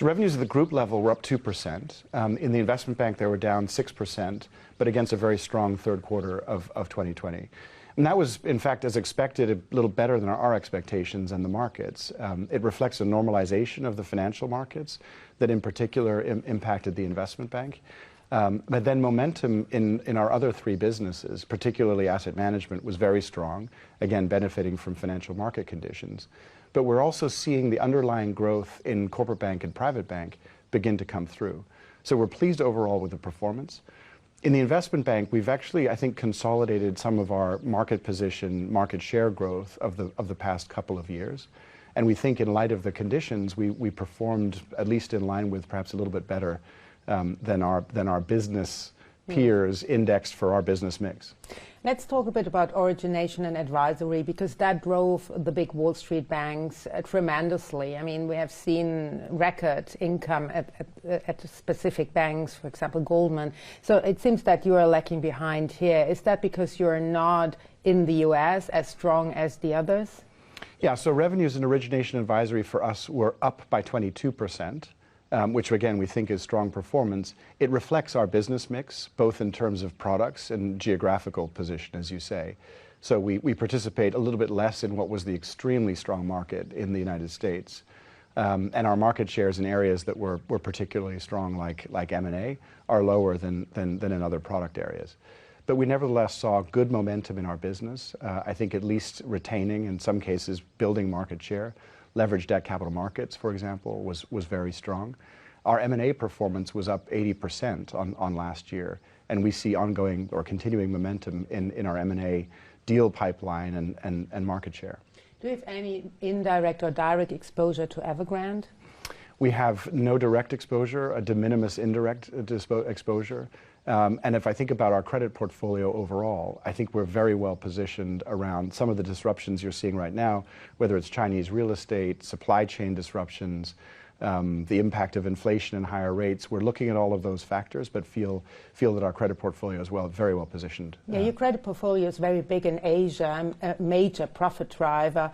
So revenues at the group level were up 2%. In the investment bank, they were down 6%, but against a very strong third quarter of 2020. And that was, in fact, as expected, a little better than our expectations and the markets. It reflects a normalization of the financial markets that in particular impacted the investment bank. But then momentum in our other three businesses, particularly asset management, was very strong, again, benefiting from financial market conditions. But we're also seeing the underlying growth in corporate bank and private bank begin to come through. So we're pleased overall with the performance. In the investment bank, we've actually, I think, consolidated some of our market position, market share growth of the past couple of years. And we think in light of the conditions, we performed at least in line with perhaps a little bit better than our business peers indexed for our business mix. Let's talk a bit about origination and advisory, because that drove the big Wall Street banks tremendously. I mean, we have seen record income at specific banks, for example, Goldman. So it seems that you are lacking behind here. Is that because you're not in the US as strong as the others? Yeah, so revenues in origination advisory for us were up by 22%. Which again we think is strong performance. It reflects our business mix, both in terms of products and geographical position, as you say. So we participate a little bit less in what was the extremely strong market in the United States. And our market shares in areas that were particularly strong, like M&A, are lower than in other product areas. But we nevertheless saw good momentum in our business. I think at least retaining, in some cases, building market share. Leveraged debt capital markets, for example, was very strong. Our M&A performance was up 80% on last year, and we see ongoing or continuing momentum in our M&A deal pipeline and market share. Do you have any indirect or direct exposure to Evergrande? We have no direct exposure, a de minimis indirect exposure. And if I think about our credit portfolio overall, I think we're very well positioned around some of the disruptions you're seeing right now, whether it's Chinese real estate, supply chain disruptions, the impact of inflation and higher rates. We're looking at all of those factors, but feel that our credit portfolio is very well positioned. Yeah, your credit portfolio is very big in Asia, a major profit driver.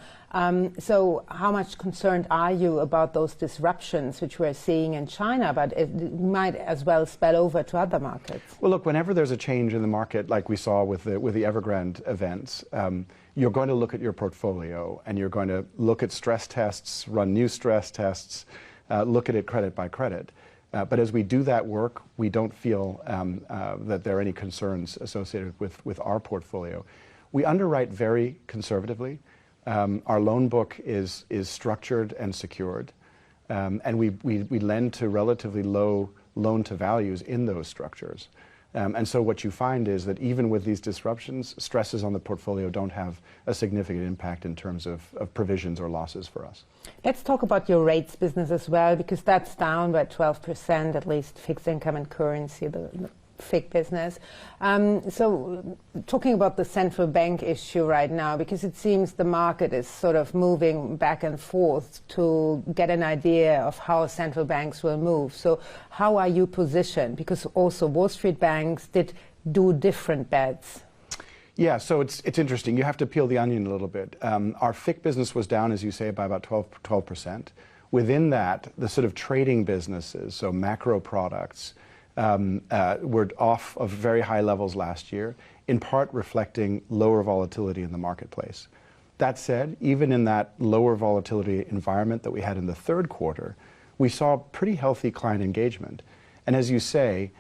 So how much concerned are you about those disruptions which we're seeing in China, but it might as well spill over to other markets? Well, look, whenever there's a change in the market, like we saw with the Evergrande events, you're going to look at your portfolio and you're going to look at stress tests, run new stress tests, look at it credit by credit. But as we do that work, we don't feel that there are any concerns associated with our portfolio. We underwrite very conservatively. Our loan book is structured and secured, and we lend to relatively low loan to values in those structures. And so what you find is that even with these disruptions, stresses on the portfolio don't have a significant impact in terms of provisions or losses for us. Let's talk about your rates business as well, because that's down by 12%, at least fixed income and currency, the FIC business. So talking about the central bank issue right now, because it seems the market is sort of moving back and forth to get an idea of how central banks will move. So how are you positioned? Because also Wall Street banks did do different bets. Yeah, so it's interesting. You have to peel the onion a little bit. Our FIC business was down, as you say, by about 12%. Within that, the sort of trading businesses, so macro products, were off of very high levels last year, in part reflecting lower volatility in the marketplace. That said, even in that lower volatility environment that we had in the third quarter, we saw pretty healthy client engagement. And as you say,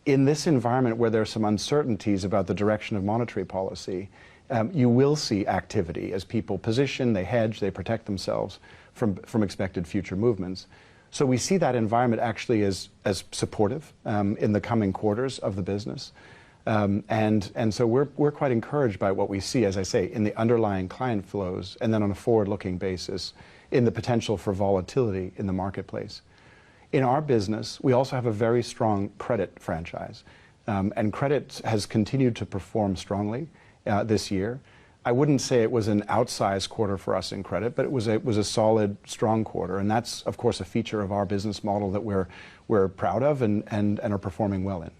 in this environment where there are some uncertainties about the direction of monetary policy, you will see activity as people position, they hedge, they protect themselves from expected future movements. So we see that environment actually as supportive in the coming quarters of the business. And so we're quite encouraged by what we see, as I say, in the underlying client flows, and then on a forward-looking basis in the potential for volatility in the marketplace. In our business, we also have a very strong credit franchise. And credit has continued to perform strongly this year. I wouldn't say it was an outsized quarter for us in credit, but it was a solid, strong quarter. And that's, of course, a feature of our business model that we're proud of and are performing well in.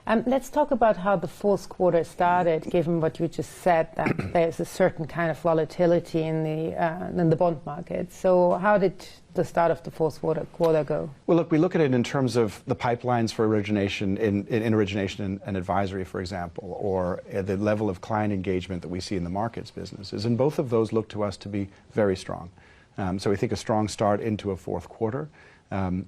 Let's talk about how the fourth quarter started, given what you just said, that there's a certain kind of volatility in the bond market. So how did the start of the fourth quarter go? Well, look, we look at it in terms of the pipelines for origination in origination and advisory, for example, or the level of client engagement that we see in the markets businesses. And both of those look to us to be very strong. So we think a strong start into a fourth quarter.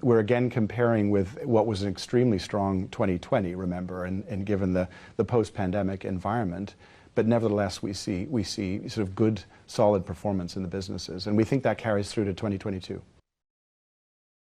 We're again comparing with what was an extremely strong 2020, remember, and given the post-pandemic environment. But nevertheless, we see sort of good, solid performance in the businesses. And we think that carries through to 2022.